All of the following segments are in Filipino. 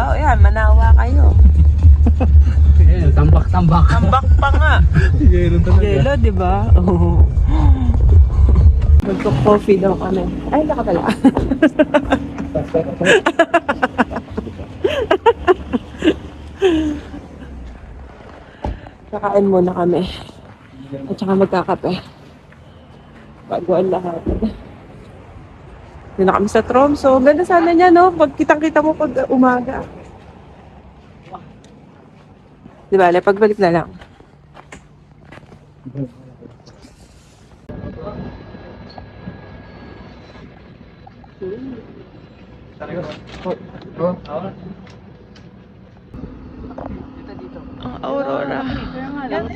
Oh, yan, manawa kayo. Ayan, tambak-tambak. Tambak pa nga. Yelo talaga. Yelo, di ba? Oo. Magko-coffee daw kami. Ay, naka pala. Kakain muna kami. At saka magkakape. Bago ang lahat. Doon na kami sa Tromso. Ganda sana niya, no? Pag kitang-kita mo pag umaga. Di ba? Pagbalik na lang. Ang Aurora. Kaya nga lang,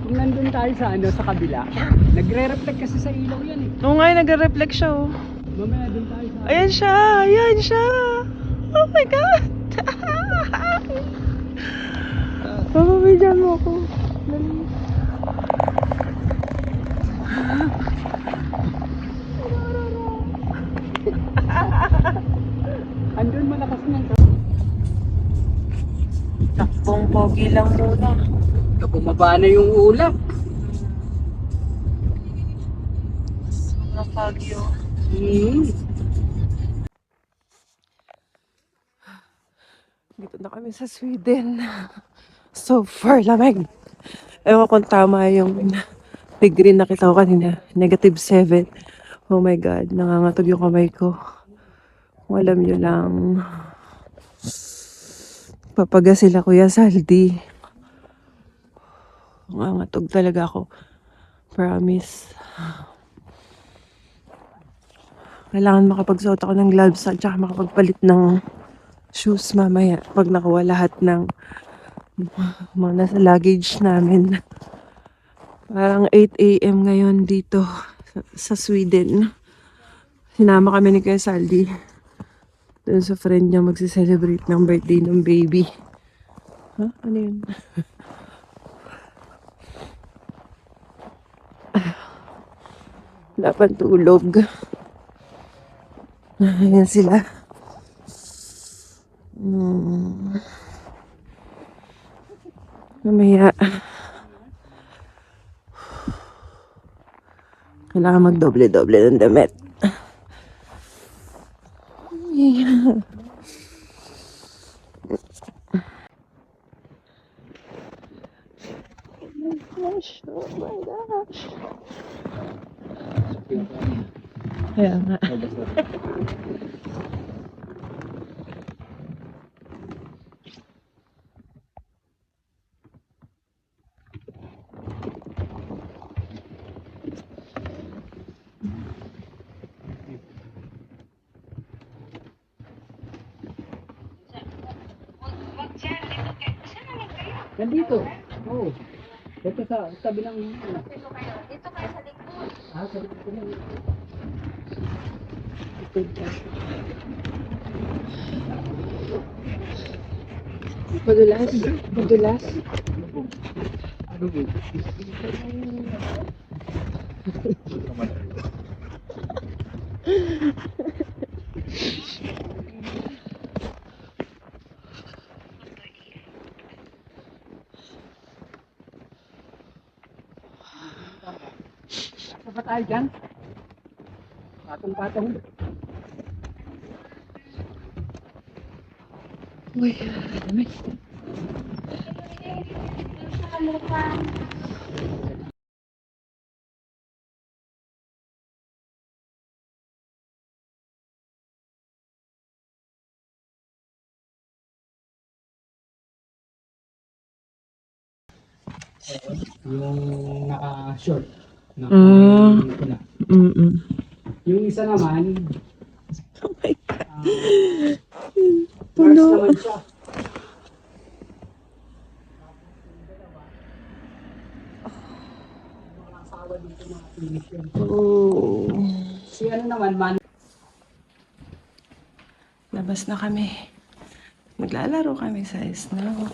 kung nandun tayo sa sa kabila, nagre-reflect kasi sa ilaw yan eh. Oo nga, nagre-reflect siya, oh. Mamaya dun tayo sa... Ayan siya! Ayan siya! Oh my God! Papabigyan mo ako. Dali. Andun malakas na ito. Takbong pogi lang muna. Bumaba na yung ulap. Mga Baguio. Dito na kami sa Sweden. So far, lamig. Ewan kung tama yung degree na kita ko kanina. -7. Oh my God, nangangatog yung kamay ko. Kung alam nyo lang. Papaga sila Kuya Saldi. Nangangatog talaga ako. Promise. Kailangan makapagsuot ako ng gloves at saka makapagpalit ng shoes mamaya pag nakuha lahat ng mga nasa luggage namin. Parang 8 AM ngayon dito sa Sweden. Sinama kami ni Kuya Saldi doon sa friend niya magse-celebrate ng birthday ng baby. Ha? Ano yun? Wala pang tulog. Ayan sila. Mamaya. Kailangan magdoble-doble ng damit. Yeah. Oh my gosh. Kaya nga. Nandito. Oo. Dito sa tabi ng... Dito kayo sa likod. Ah, sa likod na. Madulas. Madulas. Ano ba? Saan ba tayo dyan? Patong-patong. Uy, dami. Yung naka-short. Ah. Pula. Yung isa naman, Oh my God. Mars Puno. naman siya. Oh. Si ano naman, man. Labas na kami. Maglalaro kami sa snow.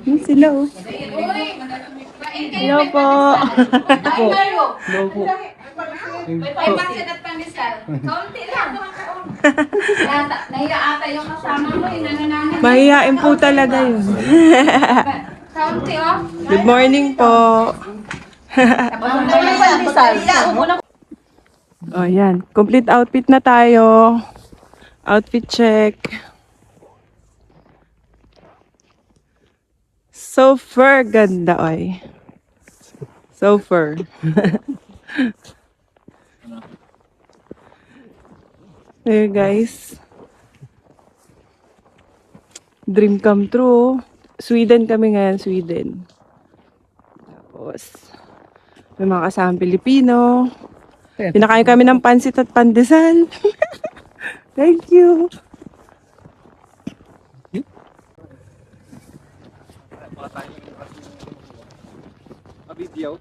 Yun sila oh. Hello po. Hello po. May 500 at pandesal. Kaunti lang. Nahiya ata yung kasama mo. Nanananin. Mahihain po talaga yun. Kaunti oh. Good morning po. May pandesal. Oh, yan. Complete outfit na tayo. Outfit check. So far, ganda oy. So far. There guys. Dream come true. Sweden kami ngayon, Sweden. Tapos, may mga kasamang Pilipino. Pinakain kami ng pansit at pandesal. Thank you. Video.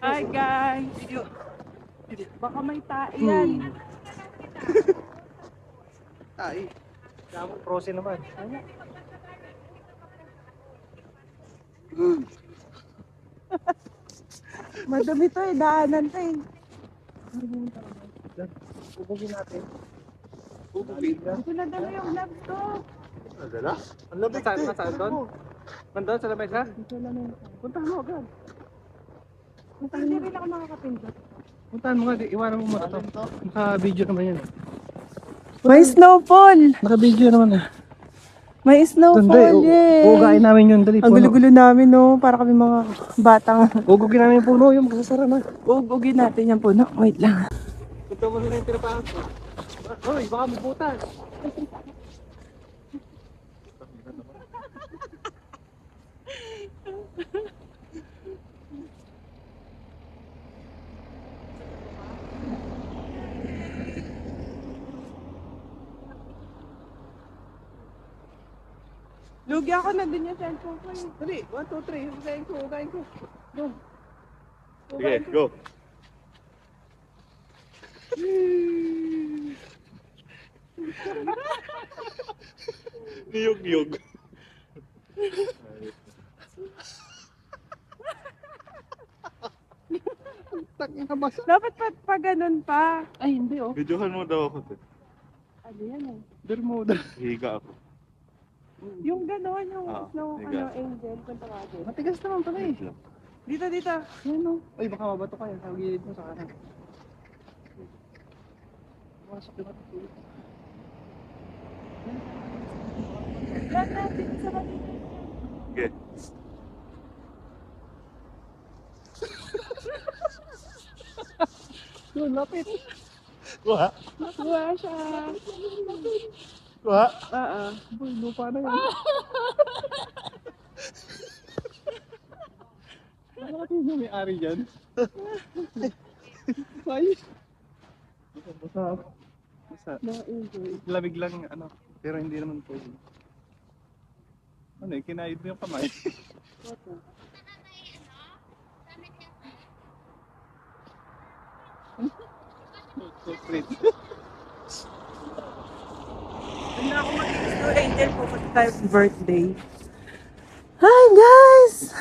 Hi guys. Baka may tae yan. Ay. Damo prose naman. Madami to eh. Daanan to eh. Bubugin natin. Bubugin. Dito na dala yung vlog to. Nadala? Ang labig to. Saan doon? Nandun sa lamesa? Puntahan mo agad. Hindi rin ako makakapindot. Puntahan mo nga. Iwanan mo muna to. Naka-video naman yan. May snowfall. Naka-video naman eh. May snowfall. Yay. Ugain namin yun. Dali, Ang gulo-gulo namin no. Para kami mga batang. Ugugin namin yung puno. Yung masasara na. Ugugin natin yan puno. Wait lang. Punta mo sila yung tinapahan ko. Hoy, baka mabutan. Lugi ako na din yung cellphone ko eh. Dali, 1, 2, 3. Ugain ko, ugain ko. Go. Sige, go. Niyog-niyog. Tak na basa. Dapat pa ganun pa. Ay, hindi oh. Videohan mo daw ako. Ano yan eh? Bermuda. Higa ako. Yung gano'n, yung snow, sige. angel, kung tawagin. Matigas naman pala eh. Dito, dito. Yan oh. Ay, baka mabato ka yan. Sa gilid mo sa kanan. Masok yung matutulog. Lahat natin sa kanila. Sige. Yun, lapit. Kuha. Nakuha siya. Kuha. Oo. Boy, lupa na yan. Ano kasi yung may-ari dyan? Ay. Basa. Basa. Na-enjoy. Lamig lang ano. Pero hindi naman pwede. Ano eh, kinahid mo yung kamay. So sweet. Hindi ako mag-snow angel. Pupunta tayo sa birthday. Hi guys!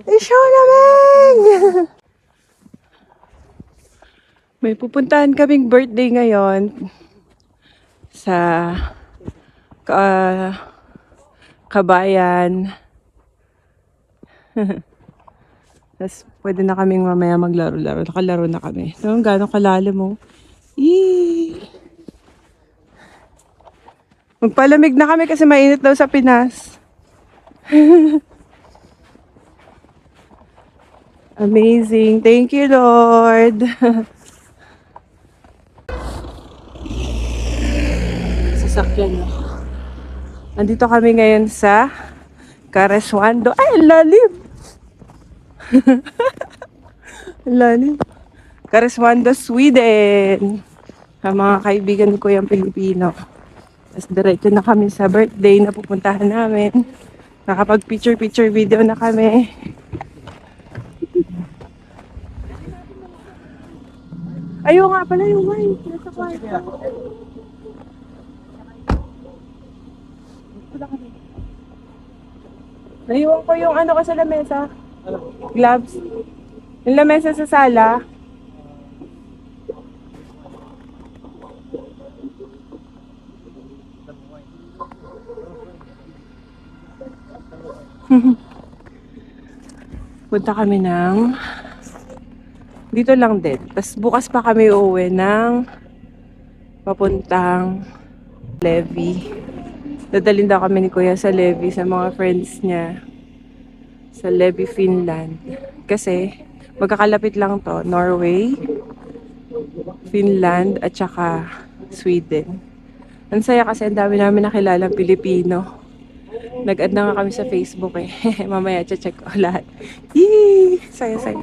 I-show namin! May pupuntahan kaming birthday ngayon sa Kabayan. Tapos pwede na kaming mamaya maglaro-laro. Nakalaro na kami. So, gano'ng kalalim mo. Eee! Magpalamig na kami kasi mainit daw sa Pinas. Amazing. Thank you, Lord. Sasakyan na. Nandito kami ngayon sa Karesuando. Ay, lalim! Lalim. Karesuando, Sweden. Sa mga kaibigan ko yung Pilipino. Tapos diretso na kami sa birthday na pupuntahan namin. Nakapag-picture video na kami. Ayun nga pala yung wine. Nasa kwarto. Wala kami. Naiwan ko yung ano ko sa lamesa. Gloves. Yung lamesa sa sala. Punta kami ng dito lang din. Tapos bukas pa kami uuwi ng papuntang Levi. Dadalhin daw kami ni Kuya sa Levi sa mga friends niya sa Levi, Finland. Kasi magkakalapit lang to, Norway, Finland, at saka Sweden. Ang saya kasi ang dami namin nakilalang Pilipino. Nag-add na nga kami sa Facebook eh. Mamaya check ko lahat. Yee! Saya-saya.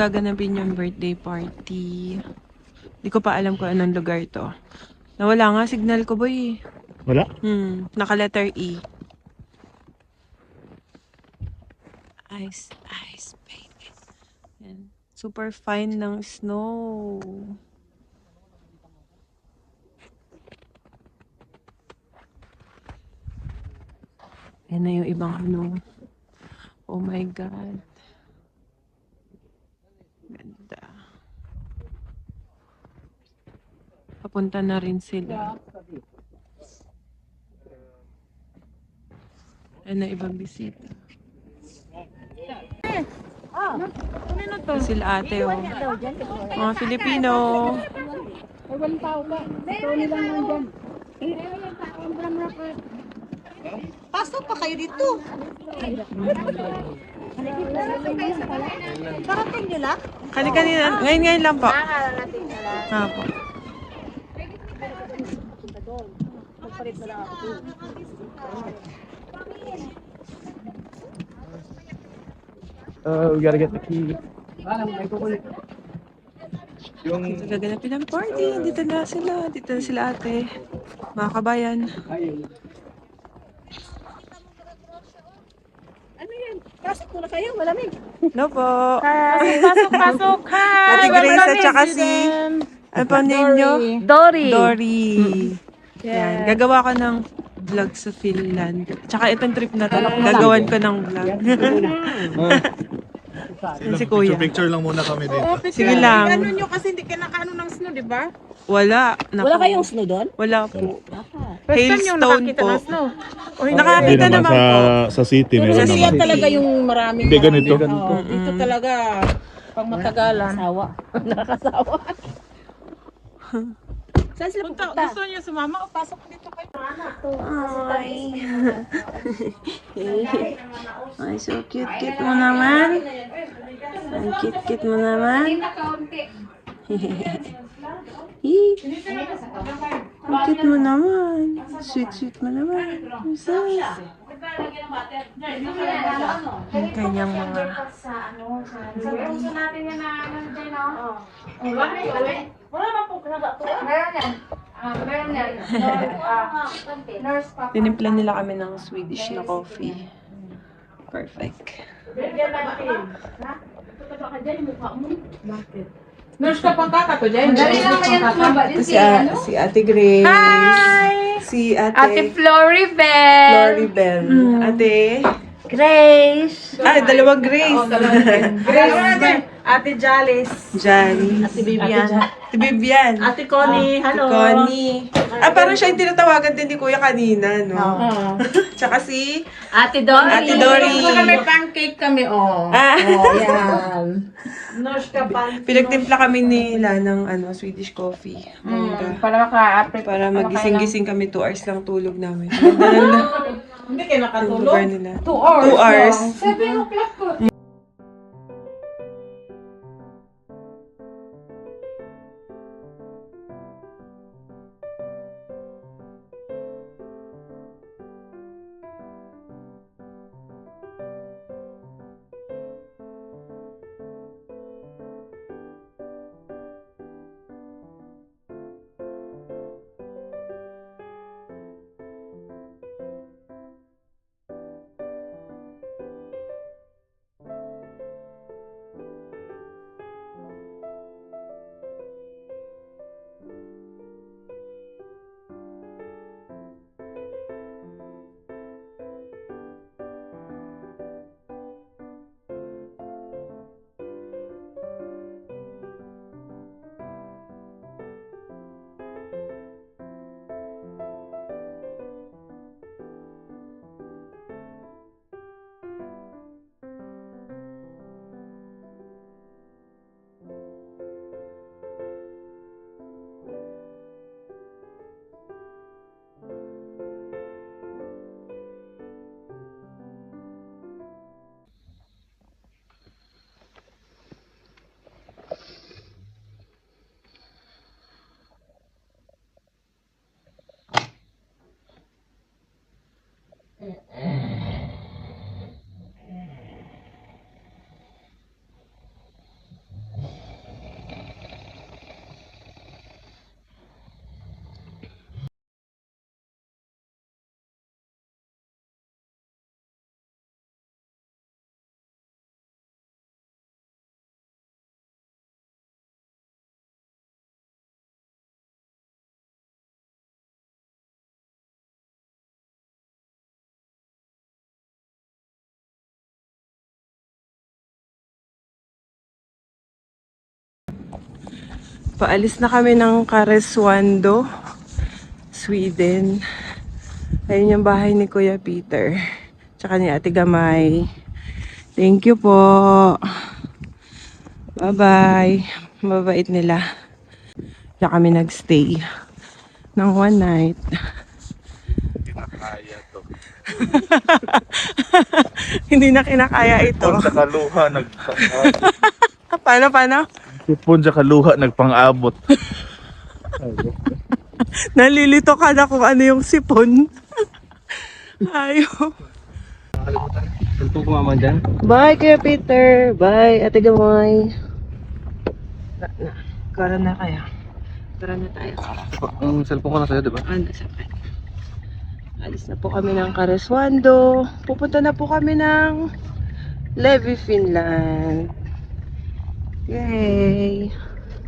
Gaganapin yung birthday party. Di ko pa alam kung anong lugar to. Nawala nga signal ko, boy. Wala? Naka-letter E. Ice, ice, baby. Yan. Super fine ng snow. Yan na yung ibang ano. Oh my God. Ganda. Papunta na rin sila. Yan na ibang bisita. Sila ate, oh. Mga Filipino. Pasok pa kayo dito. Karating nila? Kanina, ngayon lang po. Po. We gotta get the key. Yung... Dito gaganapin ang party. Dito na sila. Dito na sila ate. Mga kabayan. Ano yan? Pasok muna kayo, malamig. Hello po. Pasok. Hi! Ate Grace at saka si... Ano pa ninyo? Dory. Yan. Gagawa ko ng vlog sa Finland. Tsaka itong trip na to, gagawan ko ng vlog. Yan si Kuya. Picture lang muna kami dito. Sige lang. Ano nyo kasi hindi ka nakaano ng snow, di ba? Wala. Naku. Wala kayong snow doon? Wala po. Hailstone Hailstone po. snow. Nakakita naman po. Sa city meron Kasi yan naman. talaga yung maraming... Hindi ganito. Oo, dito talaga, pang matagalan. Nakasawa. Nakasawa. Saan sila pupunta? Gusto niyo sumama o pasok dito kayo? Ay, so cute mo naman. Ang cute mo naman. Ang cute mo naman. Sweet mo naman. Sus. Ang kanyang mga... Tinimplan nila kami ng Swedish na coffee. Perfect. Nurse ka pang kaka to dyan. Si Ate Grace. Hi! Si Ate Floribel! Floribel. Ate... Grace! Ay, dalawang Grace. Ate Jalis. Janice. Ate Vivian. Ate Vivian. Ate Connie. Ate Hello. Connie. Parang siya yung tinatawagan din ni Kuya kanina, no? Tsaka si Ate Dory! Ate Dory. May pancake kami, oh. Yan. Nurse ka pancake. Pinagtimpla kami nila ng Swedish coffee. Mangga. Para maka-appreciate. Para magising-gising kami, 2 hours lang tulog namin. Hindi kayo Yung nakatulog. lugar nila. 2 hours. 2 hours. 7 o'clock po. Paalis na kami ng Karesuando, Sweden. Ayun yung bahay ni Kuya Peter. Tsaka ni Ate Gamay. Thank you po. Bye-bye. Mabait nila. Diyan kami nagstay ng one night. Kinakaya to. Hindi na kinakaya ito. Sipon sa kaluha nagpang-abot. Paano? Sipon sa kaluha nagpang-abot. Nalilito ka na kung ano yung sipon. Ayaw. Cellphone ko mama dyan. Bye, Kuya Peter. Bye, Ate Gamoy. Kara na kaya. Kara na tayo. Ang cellphone ko na sa'yo, di ba? Ano sa akin? Alis na po kami ng Karesuando. Pupunta na po kami ng Levi, Finland. Yay!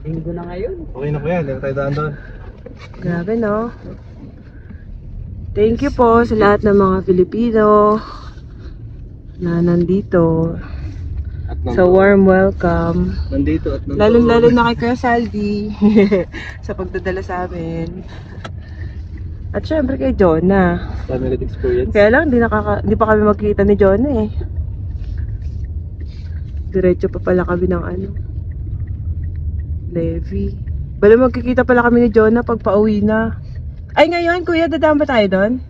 Linggo na ngayon. Okay na po yan, hindi na tayo daan doon. Grabe, no? Thank you po sa lahat ng mga Filipino na nandito. At So, warm welcome. nandito at Lalo-lalo na kay Kuya Saldi sa pagdadala sa amin. At syempre kay Jonah. family experience. Kaya lang, di pa kami magkita ni Jonah eh. Diretso pa pala kami ng ano, Levi. Bala magkikita pala kami ni Jonah pag pauwi na. Ay ngayon, Kuya, dadaan ba tayo doon?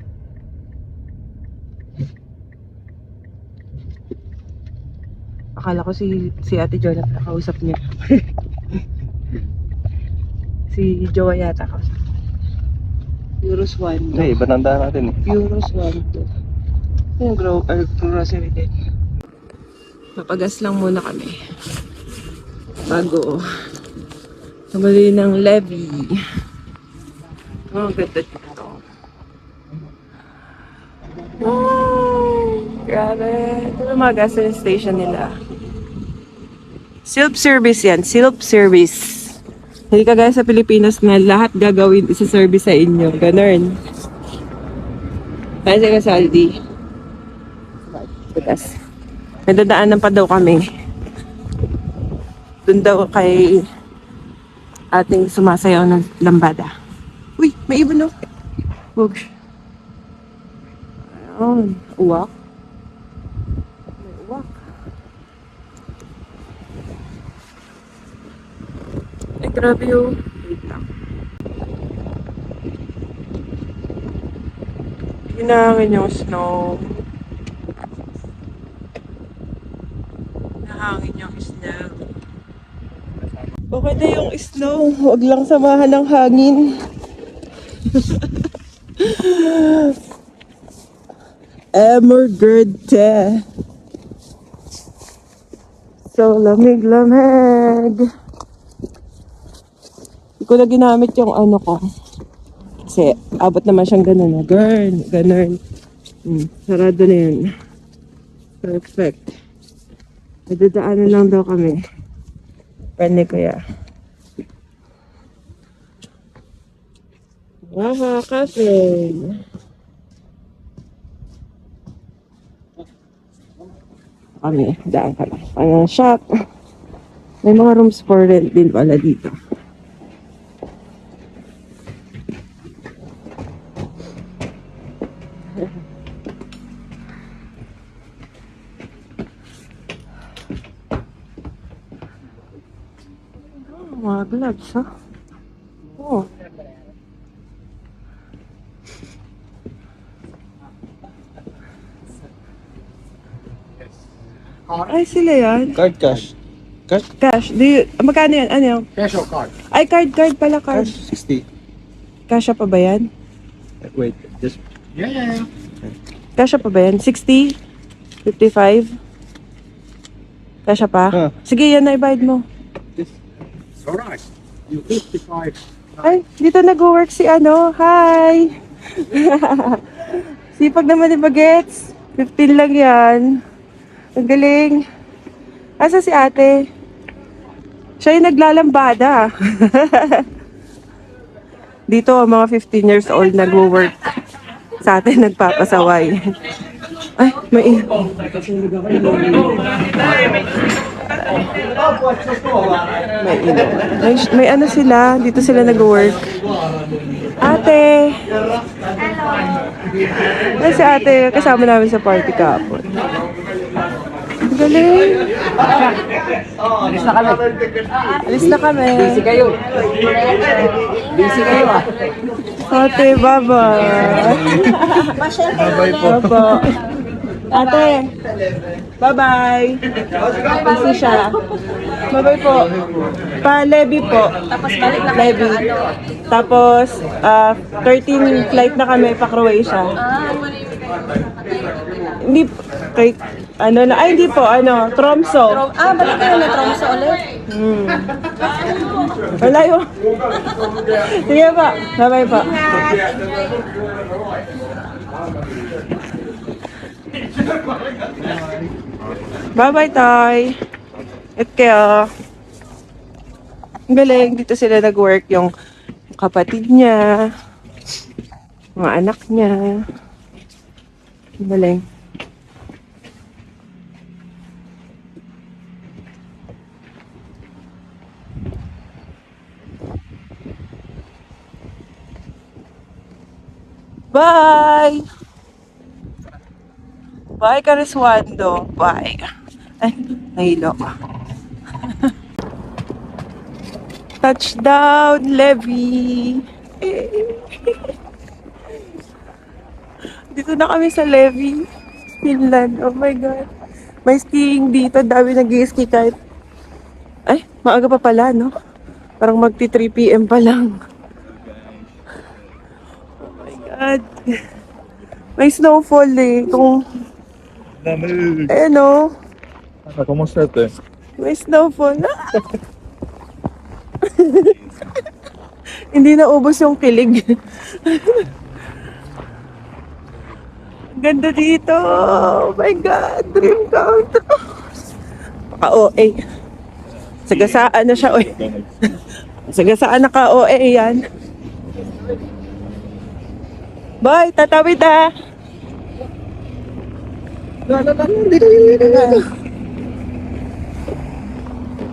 Akala ko si Ate Jonah kausap niya. Si Jowa yata kausap. Euros 1. Hindi, iba nang daan natin eh. Euros 1 to. Yung grocery din. Papagas lang muna kami. Bago tumuli ng Levi. Oh, ganda dito. Oh, grabe. Ito yung mga gasoline station nila. Self-service yan. Self-service. Hindi ka gaya sa Pilipinas na lahat gagawin isa service sa inyo. Ganun. Kaya sa Kasaldi. Bukas. Nadadaanan pa daw kami. Doon daw kay ating sumasayaw ng lambada. Uy, may ibon no? Wag. Ayun. Uwak. May uwak. Ay, grabe yun. Wait lang. Hinangin yung snow. Nahangin yung snow. Okay na yung snow. Huwag lang samahan ng hangin. Emergerde. So, lamig-lamig. Hindi ko na ginamit yung ano ko. Kasi, abot naman siyang ganun. Ganun. Sarado na yun. Perfect. Nadadaanan lang daw kami. Pwede kuya. Waha, cafe. Kami, daan kami. Ang shop. May mga rooms for rent din pala dito. Mga gloves, ha? Oh. Ay, sila yan. Card cash. Cash. Magkano yan? Ano yan? Cash or card? Ay, card pala, card. Cash 60. Kasha pa ba yan? Wait, just... Yeah. Kasya pa ba yan? 60? 55? Kasya pa? Sige, yan na ibayad mo. Alright. Yung 55. Ay, dito nag-work si ano. Hi! Sipag naman ni Bagets. 15 lang yan. Ang galing. Asa si ate? Siya yung naglalambada. Dito, ang mga 15 years old nag-work. Sa atin, nagpapasaway. Ay, may... may ano sila, dito sila nag-work. Ate! Ay, si ate, kasama namin sa party kahapon. Ang galing! Alis na kami. Alis na kami. Busy kayo. Busy kayo ah. Ate, bye-bye. Bye-bye po. Opo. Ate, bye-bye. Busy siya. Bye-bye po. Pa-levy po. Tapos balik na levy. Tapos, 13 flight na kami pa Croatia. Hindi, kay, ano na, ay hindi po, ano, Tromso. Balik kayo na Tromso ulit. Wala yun. Sige pa, bye-bye pa. Bye-bye, Tay. At kaya, ang galing, dito sila nag-work yung kapatid niya, mga anak niya. Ang galing. Bye! Bye, Cariswando. Bye. Ay, nahilo ko. Touchdown, Levy! Dito na kami sa Levy, Finland. Oh my God. May skiing dito. Dami nag-ski kahit... Ay, maaga pa pala, no? Parang magti 3 PM pa lang. Oh my God. May snowfall eh. Kung... Lamig. Ayan o. Ano, kumusta ito? May snowfall. Hindi na ubos yung kilig. Ganda dito. Oh my God. Dream come true. Paka-OA. Sagasaan na siya. Oy. Sagasaan na ka-OA yan. Bye. Tatawid ah.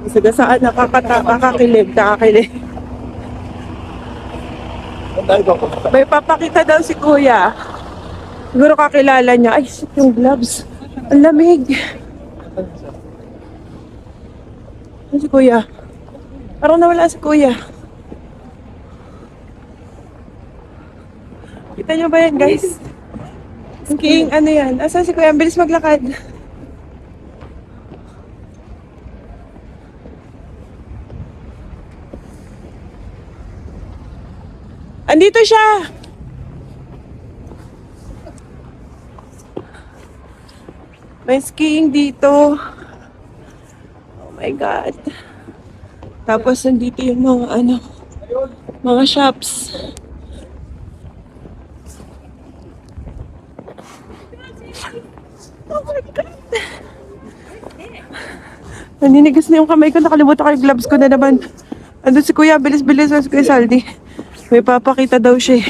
Sagasaan na kakakilig. Kakakilig. May papakita daw si Kuya. Siguro kakilala niya. Ay, shit, yung gloves. Ang lamig. Ano si Kuya? Parang nawala si Kuya. Kita niyo ba yan, guys? Skiing, ano yan? Asa si Kuya? Ang bilis maglakad. Andito siya! May skiing dito. Oh my God. Tapos nandito yung mga ano, mga shops. Oh my God. Naninigas na yung kamay ko. Nakalimutan ko yung gloves ko na naman. Andun si Kuya. Bilis-bilis na si Kuya Saldi. May papakita daw siya.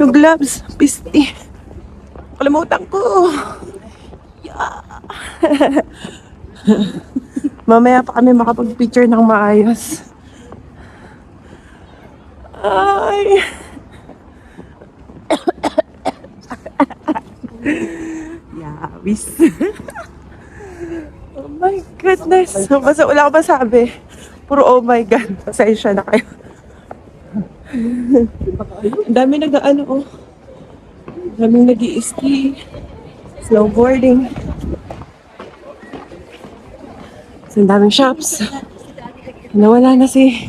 Yung gloves. Pisti. Kalimutan ko. Yeah. Mamaya pa kami makapag-picture ng maayos. Ay. Yawis. Oh my goodness. Basta wala ko masabi. Puro oh my God. Pasensya na kayo. Ang dami nag-ano oh. Ang daming nag-i-ski. Snowboarding. Ang daming shops. Nawala na si...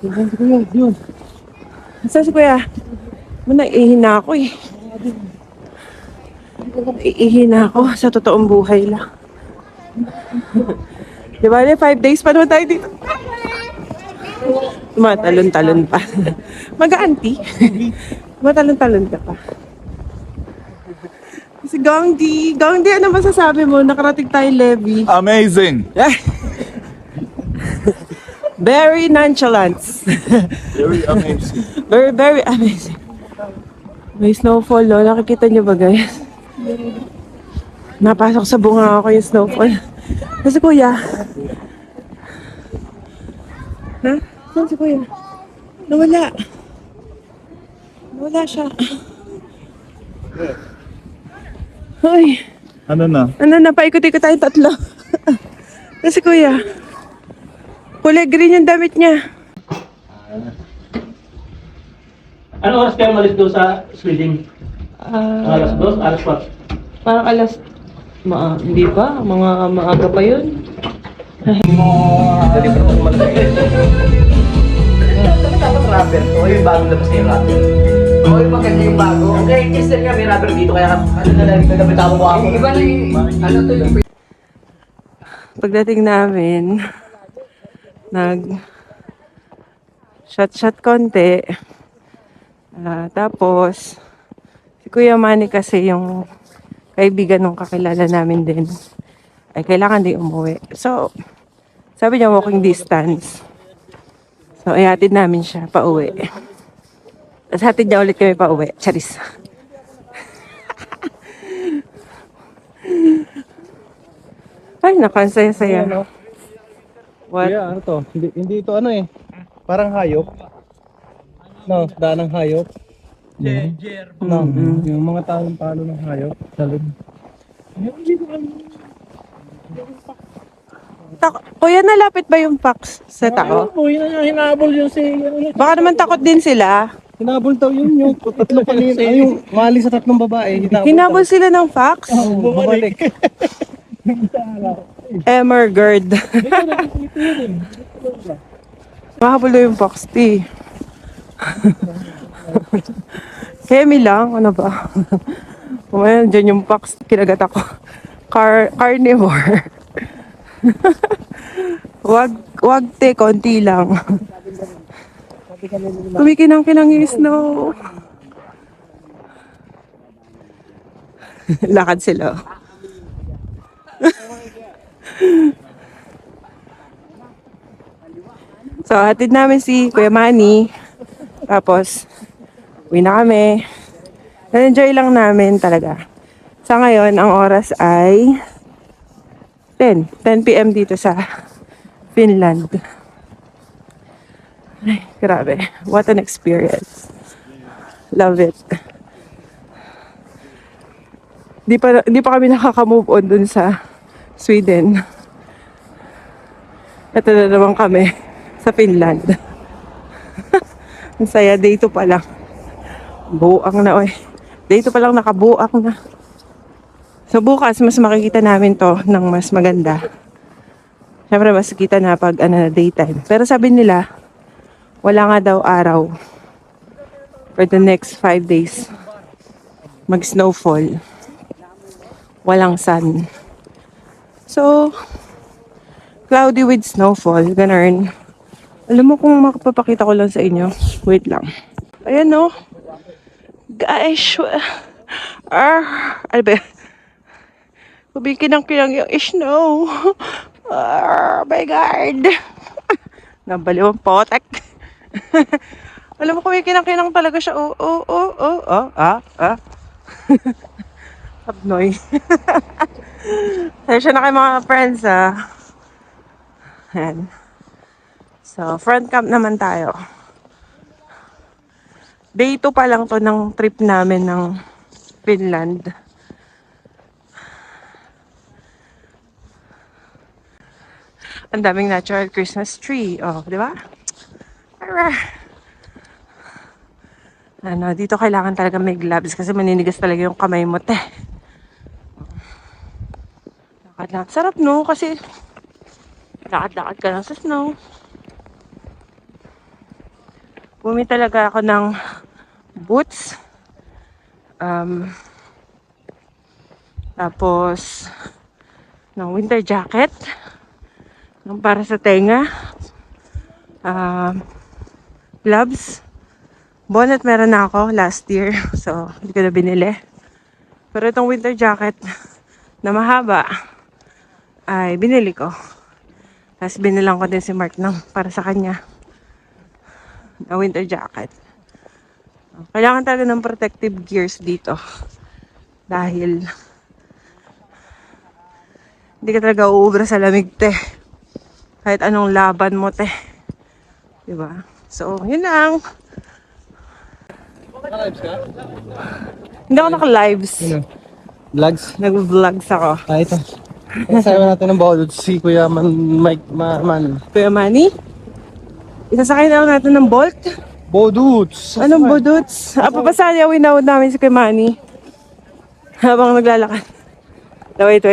Yun. Saan si Kuya? Muna, ihina ako eh. Iihi na ako sa totoong buhay lang. Di ba, 5 days pa naman tayo dito. Tumatalon-talon pa. Mag-auntie. Tumatalon-talon ka pa. Si Gangdi. Gangdi, ano masasabi mo? Nakarating tayo levy. Amazing. Very nonchalant. Very amazing. Very, very amazing. May snowfall, no? Nakikita niyo ba, guys? Napasok sa bunga ako yung snowfall. Kasi kuya. Ha? Saan si kuya? Nawala. Nawala siya. Hoy. Ano na? Ano na, paikot-ikot tayong tatlo. Kasi kuya. Kulay green yung damit niya. Ano oras kayo malis doon sa Sweden? Alas 2? Alas 4? Parang alas... hindi pa. Mga maaga pa yun. Dapat rubber to. Yung bagong labas na yung rubber. Oo, yung maganda yung bago. Ang latest na nga may rubber dito. Kaya ano na lang, nagkapit mo ako. Iba na yung... Ano to yung... Pagdating namin, shot konti. Tapos, si Kuya Manny kasi yung kaibigan ng kakilala namin din, ay kailangan din umuwi. So, sabi niya walking distance. So, ihatid namin siya pa uwi. Tapos hatid niya ulit kami pa uwi. Charis. Ay, nakansaya-saya. What? Kuya, ano to? Hindi ito ano eh. Parang hayop. No, daan ng hayop. No, yung mga taong palo ng hayop. Salud. Kuya, nalapit ba yung fax sa tao? Po, yun ang hinabol yun si... Baka naman takot din sila. Hinabol daw yun yung tatlo kanina. Yung mali sa tatlong babae. Hinabol sila ng fax? Bumalik. Emergard. Mahabol na yung fax, ti. Kemi lang, ano ba? Kumaya, dyan yung fax, kinagat ako. Carnivore. wag te, konti lang. Kumikinang-kinang yung snow. Lakad sila. So, hatid namin si Kuya Manny. Tapos, uwi na kami. Na-enjoy lang namin talaga. Sa ngayon, ang oras ay 10 p.m. dito sa Finland. Ay, grabe. What an experience. Love it. Di pa kami nakaka-move on dun sa Sweden. Ito na naman kami sa Finland. Ang saya, day 2 pa lang. Buang na, oy. Day 2 pa lang, nakabuang na. So bukas, mas makikita namin to ng mas maganda. Siyempre, mas kita na pag daytime. Pero sabi nila, wala nga daw araw for the next 5 days. Mag-snowfall. Walang sun. So, cloudy with snowfall. Ganun. Alam mo kung makapapakita ko lang sa inyo. Wait lang. Ayan no. Guys. Ano ba? Kumikinang-kinang yung snow. Oh my God. Nabaliw ang potek. Alam mo, kumikinang-kinang talaga siya. Abnoy. Sensya na kayo mga friends, Ayan. So, front camp naman tayo. Day 2 pa lang to ng trip namin ng Finland. Ang daming natural Christmas tree. Oh, di ba? Ano, dito kailangan talaga may gloves kasi maninigas talaga yung kamay mo, te. Lakad-lakad. Sarap, no? Kasi lakad-lakad ka lang sa snow. Bumi talaga ako ng boots. Tapos, ng winter jacket. Ng para sa tenga. Gloves. Bonnet meron na ako last year. So, hindi ko na binili. Pero itong winter jacket na mahaba ay binili ko. Tapos binilang ko din si Mark ng para sa kanya na winter jacket. Kailangan talaga ng protective gears dito. Dahil hindi ka talaga uubra sa lamig, te. Kahit anong laban mo, te. Diba? So, yun lang. Naka-lives ka? Hindi ako naka-lives. Vlogs? Nag-vlogs ako. Ito. Kasama natin ng bawal si Kuya Mike Man. Kuya Manny, isasakay na natin ng Bolt. Boduts! Anong buduts? Papasali awin na namin si Kuya Manny. Habang naglalakad. Wait.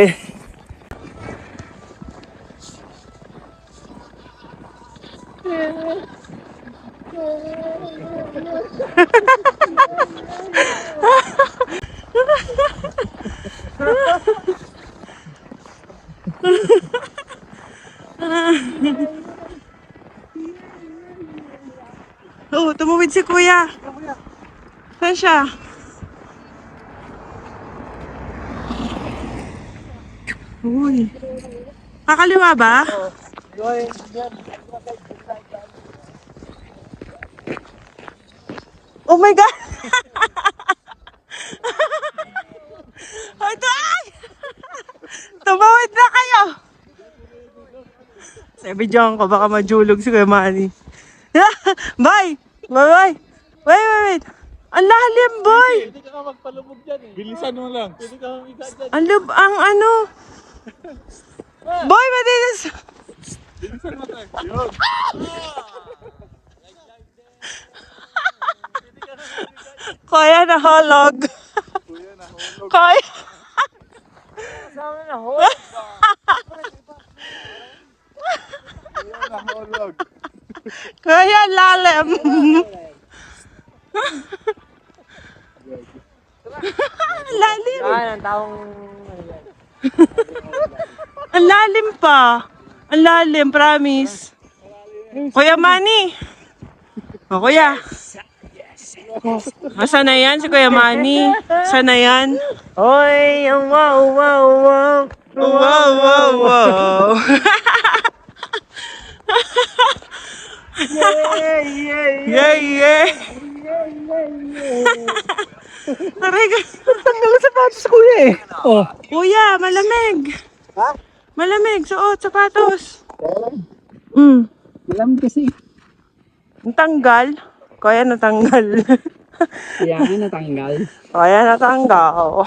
Oh, tumawid si Kuya. Saan siya? Uy. Kakaliwa ba? Oh my God! Ito ay! Tumawid na kayo! Sabi dyan ko, baka majulog si Kuya Manny. Bye! Bye! Wait! Ang lalim, boy! Hindi ka magpalubog dyan eh. Bilisan mo lang. Hindi ka mamiga dyan. Ang ano? Boy, matinis! Kuya nahulog. Kuya. Nahulog. Kuya lalim. Lalim. Ang lalim pa. Ang lalim, promise. Kuya Manny. O, Kuya. Sana yan si Kuya Manny? Sana yan? Oy, wow. Wow. Yeah. Aray ka. Tanggal sa sapatos, Kuya eh. Oh. Kuya, malamig. Ha? Malamig, suot, sapatos. Alam kasi. Ang tanggal. Kuya, natanggal. Kaya nga natanggal. Kuya, natanggal.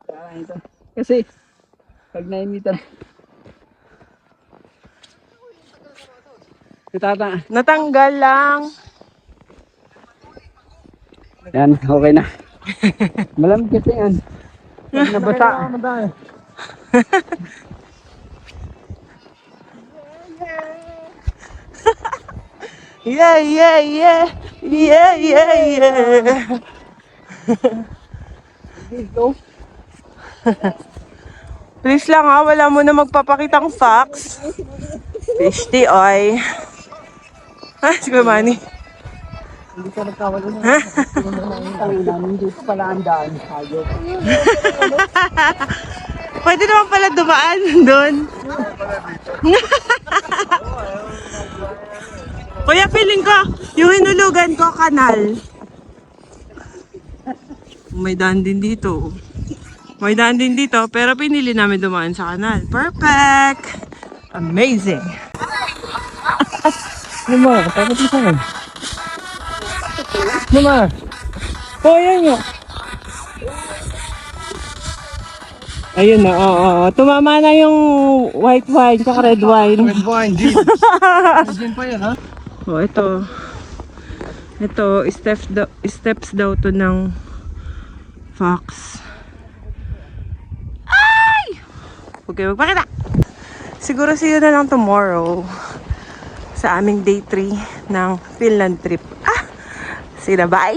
Kaya ito. Kasi, pag naimitan. Natanggal lang. Yan, okay na. Malamig kasi yan. Pag nabasa. Yeah. Please lang ha, wala mo na magpapakitang facts. Fishty oy. Ha, si Kuya Manny. Hindi ka nagkawala na. Tangin namin dito pala ang daan. Hayop. Pwede naman pala dumaan doon. Kuya, feeling ko, yung hinulugan ko, kanal. May daan din dito. Pero pinili namin dumaan sa kanal. Perfect! Amazing! Luma, tapos mo saan? Luma! Oh, yan yun. Ayun na, oo. Tumama na yung white wine tsaka red wine. Red wine, gin. Gin pa yan, ha? Oh, ito. Ito, steps daw to ng fox. Ay! Okay, magpakita. Siguro see you na lang tomorrow sa aming day 3 ng Finland trip. See you na, bye!